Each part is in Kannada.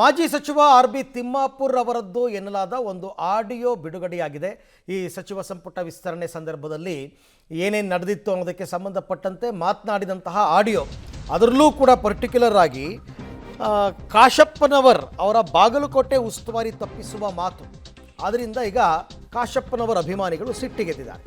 ಮಾಜಿ ಸಚಿವ ಆರ್.ಬಿ. ತಿಮ್ಮಾಪುರ್ ಅವರದ್ದು ಎನ್ನಲಾದ ಒಂದು ಆಡಿಯೋ ಬಿಡುಗಡೆಯಾಗಿದೆ. ಈ ಸಚಿವ ಸಂಪುಟ ವಿಸ್ತರಣೆ ಸಂದರ್ಭದಲ್ಲಿ ಏನೇನು ನಡೆದಿತ್ತು ಅನ್ನೋದಕ್ಕೆ ಸಂಬಂಧಪಟ್ಟಂತೆ ಮಾತನಾಡಿದಂತಹ ಆಡಿಯೋ. ಅದರಲ್ಲೂ ಕೂಡ ಪರ್ಟಿಕ್ಯುಲರ್ ಆಗಿ ಕಾಶಪ್ಪನವರ್ ಅವರ ಬಾಗಲಕೋಟೆ ಉಸ್ತುವಾರಿ ತಪ್ಪಿಸುವ ಮಾತು. ಆದ್ದರಿಂದ ಈಗ ಕಾಶಪ್ಪನವರ ಅಭಿಮಾನಿಗಳು ಸಿಟ್ಟಿಗೆದ್ದಿದ್ದಾರೆ.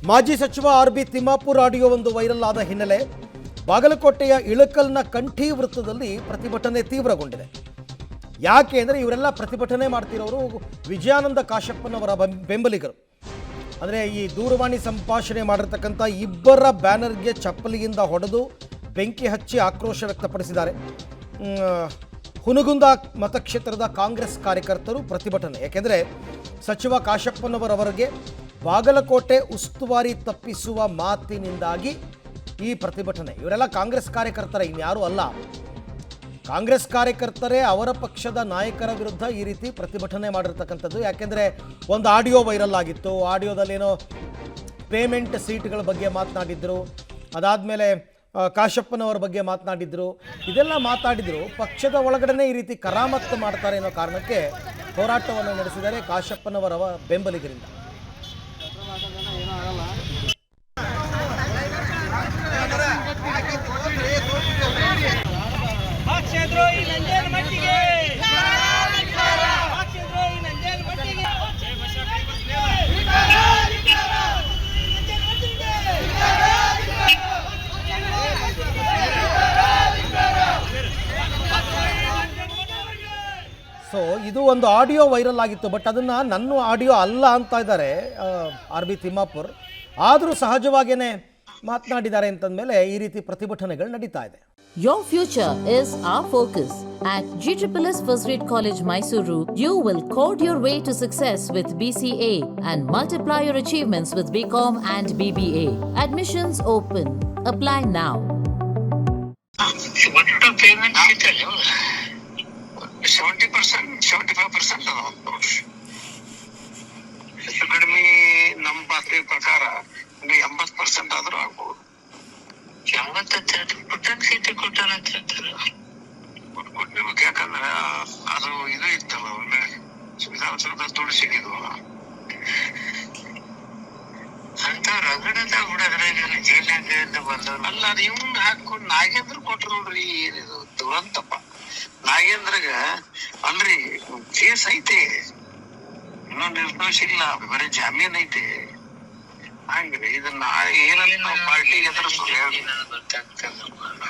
ಮಾಜಿ ಸಚಿವ ಆರ್.ಬಿ. ತಿಮ್ಮಾಪುರ್ ಆಡಿಯೋ ಒಂದು ವೈರಲ್ ಆದ ಹಿನ್ನೆಲೆ ಬಾಗಲಕೋಟೆಯ ಇಳಕಲ್ನ ಕಂಠಿ ವೃತ್ತದಲ್ಲಿ ಪ್ರತಿಭಟನೆ ತೀವ್ರಗೊಂಡಿದೆ. ಯಾಕೆ ಅಂದರೆ ಇವರೆಲ್ಲ ಪ್ರತಿಭಟನೆ ಮಾಡ್ತಿರೋರು ವಿಜಯಾನಂದ ಕಾಶಪ್ಪನವರ ಬೆಂಬಲಿಗರು. ಅಂದರೆ ಈ ದೂರವಾಣಿ ಸಂಭಾಷಣೆ ಮಾಡಿರ್ತಕ್ಕಂಥ ಇಬ್ಬರ ಬ್ಯಾನರ್ಗೆ ಚಪ್ಪಲಿಯಿಂದ ಹೊಡೆದು ಬೆಂಕಿ ಹಚ್ಚಿ ಆಕ್ರೋಶ ವ್ಯಕ್ತಪಡಿಸಿದ್ದಾರೆ. ಹುನಗುಂದ ಮತಕ್ಷೇತ್ರದ ಕಾಂಗ್ರೆಸ್ ಕಾರ್ಯಕರ್ತರು ಪ್ರತಿಭಟನೆ. ಯಾಕೆಂದರೆ ಸಚಿವ ಕಾಶಪ್ಪನವರವರಿಗೆ ಬಾಗಲಕೋಟೆ ಉಸ್ತುವಾರಿ ತಪ್ಪಿಸುವ ಮಾತಿನಿಂದಾಗಿ ಈ ಪ್ರತಿಭಟನೆ. ಇವರೆಲ್ಲ ಕಾಂಗ್ರೆಸ್ ಕಾರ್ಯಕರ್ತರ, ಇನ್ಯಾರೂ ಅಲ್ಲ. ಕಾಂಗ್ರೆಸ್ ಕಾರ್ಯಕರ್ತರೇ ಅವರ ಪಕ್ಷದ ನಾಯಕರ ವಿರುದ್ಧ ಈ ರೀತಿ ಪ್ರತಿಭಟನೆ ಮಾಡಿರ್ತಕ್ಕಂಥದ್ದು. ಯಾಕೆಂದರೆ ಒಂದು ಆಡಿಯೋ ವೈರಲ್ ಆಗಿತ್ತು. ಆಡಿಯೋದಲ್ಲೇನೋ ಪೇಮೆಂಟ್ ಸೀಟ್ಗಳ ಬಗ್ಗೆ ಮಾತನಾಡಿದ್ರು, ಅದಾದಮೇಲೆ ಕಾಶಪ್ಪನವರ ಬಗ್ಗೆ ಮಾತನಾಡಿದ್ರು. ಇದೆಲ್ಲ ಮಾತಾಡಿದ್ರು. ಪಕ್ಷದ ಒಳಗಡೆ ಈ ರೀತಿ ಕರಾಮತ್ತು ಮಾಡ್ತಾರೆ ಅನ್ನೋ ಕಾರಣಕ್ಕೆ ಹೋರಾಟವನ್ನು ನಡೆಸಿದ್ದಾರೆ ಕಾಶಪ್ಪನವರ ಬೆಂಬಲಿಗರಿಂದ. ಸೊ ಇದು ಒಂದು ಆಡಿಯೋ ವೈರಲ್ ಆಗಿತ್ತು. ಬಟ್ ಅದನ್ನು ನನ್ನ ಆಡಿಯೋ ಅಲ್ಲ ಅಂತ ಇದ್ದಾರೆ ಆರ್.ಬಿ. ತಿಮ್ಮಾಪುರ್. ಆದರೂ ಸಹಜವಾಗಿಯೇ ಮಾತನಾಡಿದ್ದಾರೆ ಅಂತಂದಮೇಲೆ ಈ ರೀತಿ ಪ್ರತಿಭಟನೆಗಳು ನಡೀತಾ ಇದೆ. Your future is our focus. At GSSS First Grade College, Mysuru, you will code your way to success with BCA and multiply your achievements with BCom and BBA. Admissions open. Apply now. Payment 70%, 75% ಹೆಚ್ಚು ಕಡಿಮೆ ನಮ್ಮ ಪಾತ್ರೆ ಪ್ರಕಾರ 80% ಆದ್ರೂ ಆಗ್ಬೋದು. 80% ಸೀಟ್ ಕೊಟ್ಟಾರ ಅಂತ ಹೇಳ್ತಾರೆ. ಕೊಟ್ಟಿರ್ಬೇಕು. ಯಾಕಂದ್ರೆ ಅದು ಇದು ಇತ್ತಲ್ಲ, ಒಳ್ಳೆ ವಿಧಾನಸೌಧ ತುಳಸಿಗಿದ್ವು ಅಂತ ರಗಡದ ಹುಡುಗರ ಜೈಲಾಗ ಬಂದವ್ರು ಅಲ್ಲ. ಅದು ಇವ್ನ ಹಾಕೊಂಡು ನಾಗೇಂದ್ರ ಕೊಟ್ರು ನೋಡ್ರಿ. ಏನಿದು ದುರಂತಪ್ಪ. ನಾಗೇಂದ್ರಗ ಅಲ್ರಿ ಕೇಸ್ ಐತೆ, ಇನ್ನೊಂದು ನಿರ್ದೋಷ ಇಲ್ಲ, ಬರೀ ಜಾಮೀನ್ ಐತೆ. ಹಂಗ್ರಿ ಇದನ್ನ ಏನಂತ ನಾವು ಪಾರ್ಟಿಗೆ ಎದುರಿಸೋಕೆ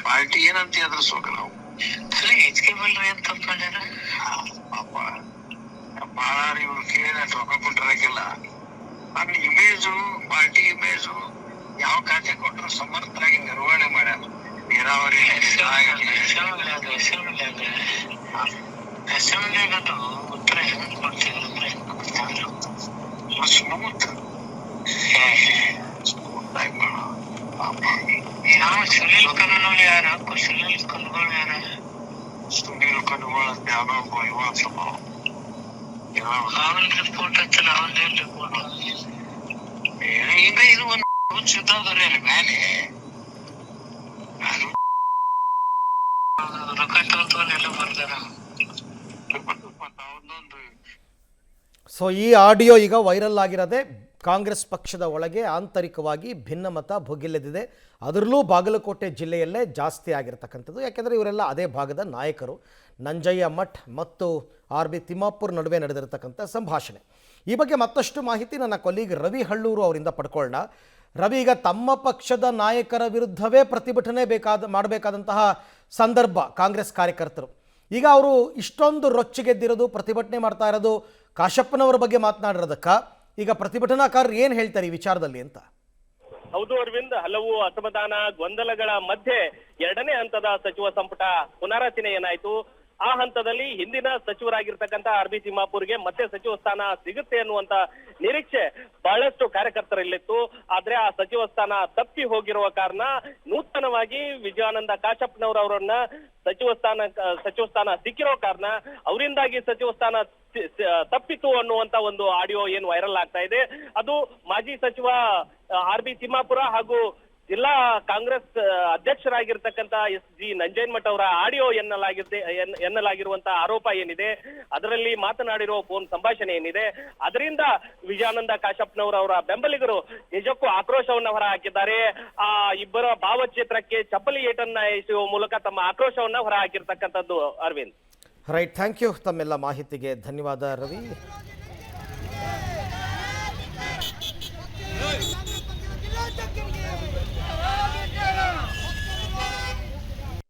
ಪಾರ್ಟಿ ಏನಂತ ಎದುರಿಸೋಕ ನಾವು ಹೆಚ್ಚಿಗೆ ಬಲ್ರಿ ಅಂತ ತಪ್ಪಾರ ಪಾಪ. ಬಾಳ ಇವ್ರು ಕೇಳ ರೊಕ್ಕ ಕೊಟ್ಟಿರಕಿಲ್ಲ. ನನ್ನ ಇಮೇಜು, ಪಾರ್ಟಿ ಇಮೇಜು ಯಾವ ಖಾತೆ ಕೊಟ್ಟರು ಸಮರ್ಥರಾಗಿ ನಿರ್ವಹಣೆ ಮಾಡ್ಯಾರ. ನೀರಾವರಿ ಅಸೆಂಬ್ಲಿಗದು ಉತ್ತರ ಹೆಂಗ್ ಕೊಡ್ತಿದ್ರೆ ಸ್ಮೂತ್ ಯಾವ ಸುನೀಲ್ ಕನ್ನುಗಳು ಯಾರ? ಸುನೀಲ್ ಕನ್ನುಗಳು ಯಾರ? ಸುನೀಲ್ ಕನ್ನುಗಳು ಅಂತ ಯಾವ್ದೋ ಅವನ್ ರಿಪೋರ್ಟ್ ಹಚ್ಚಲ್ಲ. ಅವನ್ ರಿಪೋರ್ಟ್ ಈಗ ಇದು ಒಂದು ಸಿದ್ಧಾಂತರಿ ಅಲ್ಲಿ ಮೇಲೆ ರೊಕ್ಕ ತೋರ್ತಾನೆಲ್ಲ ಬರ್ತಾರ. ಸೊ ಈ ಆಡಿಯೋ ಈಗ ವೈರಲ್ ಆಗಿರೋದೆ ಕಾಂಗ್ರೆಸ್ ಪಕ್ಷದ ಒಳಗೆ ಆಂತರಿಕವಾಗಿ ಭಿನ್ನಮತ ಭುಗಿಲೆದಿದೆ. ಅದರಲ್ಲೂ ಬಾಗಲಕೋಟೆ ಜಿಲ್ಲೆಯಲ್ಲೇ ಜಾಸ್ತಿ ಆಗಿರ್ತಕ್ಕಂಥದ್ದು. ಯಾಕೆಂದರೆ ಇವರೆಲ್ಲ ಅದೇ ಭಾಗದ ನಾಯಕರು. ನಂಜಯ್ಯ ಮಠ್ ಮತ್ತು ಆರ್.ಬಿ. ತಿಮ್ಮಾಪುರ್ ನಡುವೆ ನಡೆದಿರತಕ್ಕಂಥ ಸಂಭಾಷಣೆ. ಈ ಬಗ್ಗೆ ಮತ್ತಷ್ಟು ಮಾಹಿತಿ ನನ್ನ ಕೊಲೀಗ್ ರವಿ ಹಳ್ಳೂರು ಅವರಿಂದ ಪಡ್ಕೊಳ್ಳೋಣ. ರವಿ, ಈಗ ತಮ್ಮ ಪಕ್ಷದ ನಾಯಕರ ವಿರುದ್ಧವೇ ಪ್ರತಿಭಟನೆ ಮಾಡಬೇಕಾದಂತಹ ಸಂದರ್ಭ ಕಾಂಗ್ರೆಸ್ ಕಾರ್ಯಕರ್ತರು. ಈಗ ಅವರು ಇಷ್ಟೊಂದು ರೊಚ್ಚಿಗೆದ್ದಿರೋದು, ಪ್ರತಿಭಟನೆ ಮಾಡ್ತಾ ಇರೋದು ಕಾಶಪ್ಪನವರ ಬಗ್ಗೆ ಮಾತನಾಡಿರೋದಕ್ಕ. ಈಗ ಪ್ರತಿಭಟನಾಕಾರರು ಏನು ಹೇಳ್ತಾರೆ ಈ ವಿಚಾರದಲ್ಲಿ ಅಂತ? ಹೌದು ಅರವಿಂದ್, ಹಲವು ಅಸಮಾಧಾನ ಗೊಂದಲಗಳ ಮಧ್ಯೆ ಎರಡನೇ ಹಂತದ ಸಚಿವ ಸಂಪುಟ ಪುನಾರಚನೆ ಏನಾಯ್ತು. ಆ ಹಂತದಲ್ಲಿ ಹಿಂದಿನ ಸಚಿವರಾಗಿರ್ತಕ್ಕಂಥ ಆರ್ ಬಿ ತಿಮ್ಮಾಪುರ್ಗೆ ಮತ್ತೆ ಸಚಿವ ಸ್ಥಾನ ಸಿಗುತ್ತೆ ಅನ್ನುವಂತ ನಿರೀಕ್ಷೆ ಬಹಳಷ್ಟು ಕಾರ್ಯಕರ್ತರಲ್ಲಿತ್ತು. ಆದ್ರೆ ಆ ಸಚಿವ ಸ್ಥಾನ ತಪ್ಪಿ ಹೋಗಿರುವ ಕಾರಣ ನೂತನವಾಗಿ ವಿಜಯಾನಂದ ಕಾಶಪ್ಪನವರವರನ್ನ ಸಚಿವ ಸ್ಥಾನ ಸಿಕ್ಕಿರೋ ಕಾರಣ ಅವರಿಂದಾಗಿ ಸಚಿವ ಸ್ಥಾನ ತಪ್ಪಿತು ಅನ್ನುವಂತ ಒಂದು ಆಡಿಯೋ ಏನ್ ವೈರಲ್ ಆಗ್ತಾ ಇದೆ. ಅದು ಮಾಜಿ ಸಚಿವ ಆರ್ ಬಿ ತಿಮ್ಮಾಪುರ ಹಾಗೂ ಜಿಲ್ಲಾ ಕಾಂಗ್ರೆಸ್ ಅಧ್ಯಕ್ಷರಾಗಿರ್ತಕ್ಕಂಥ ಎಸ್.ಜಿ. ನಂಜನಮಠ ಅವರ ಆಡಿಯೋ ಎನ್ನಲಾಗಿರುವಂತಹ ಆರೋಪ ಏನಿದೆ, ಅದರಲ್ಲಿ ಮಾತನಾಡಿರುವ ಫೋನ್ ಸಂಭಾಷಣೆ ಏನಿದೆ, ಅದರಿಂದ ವಿಜಯಾನಂದ ಕಾಶಪ್ಪನವರ ಬೆಂಬಲಿಗರು ನಿಜಕ್ಕೂ ಆಕ್ರೋಶವನ್ನ ಹೊರ ಹಾಕಿದ್ದಾರೆ. ಆ ಇಬ್ಬರ ಭಾವಚಿತ್ರಕ್ಕೆ ಚಪ್ಪಲಿ ಏಟನ್ನ ಎಸೆಯುವ ಮೂಲಕ ತಮ್ಮ ಆಕ್ರೋಶವನ್ನ ಹೊರ ಹಾಕಿರ್ತಕ್ಕಂಥದ್ದು. Arvind, right, thank you. ತಮ್ಮೆಲ್ಲ ಮಾಹಿತಿಗೆ ಧನ್ಯವಾದ ರವಿ.